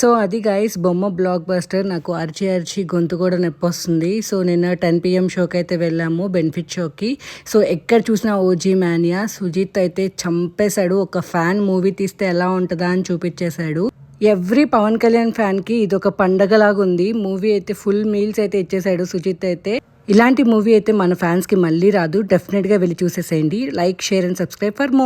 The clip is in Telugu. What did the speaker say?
సో అది గైస్ బొమ్మ బ్లాక్ బస్టర్. నాకు అరిచి అరిచి గొంతు కూడా నొప్పి వస్తుంది. సో నిన్న 10 PM షోకి అయితే వెళ్ళాము, బెనిఫిట్ షోకి. సో ఎక్కడ చూసినా ఓజీ మానియా. సుజిత్ అయితే చంపేశాడు. ఒక ఫ్యాన్ మూవీ తీస్తే ఎలా ఉంటుందా అని చూపించేశాడు. ఎవ్రీ పవన్ కళ్యాణ్ ఫ్యాన్కి ఇది ఒక పండగలాగా ఉంది. మూవీ అయితే ఫుల్ మీల్స్ అయితే ఇచ్చేసాడు సుజిత్ అయితే. ఇలాంటి మూవీ అయితే మన ఫ్యాన్స్కి మళ్ళీ రాదు. డెఫినెట్గా వెళ్ళి చూసేసేయండి. Like, share and subscribe for more.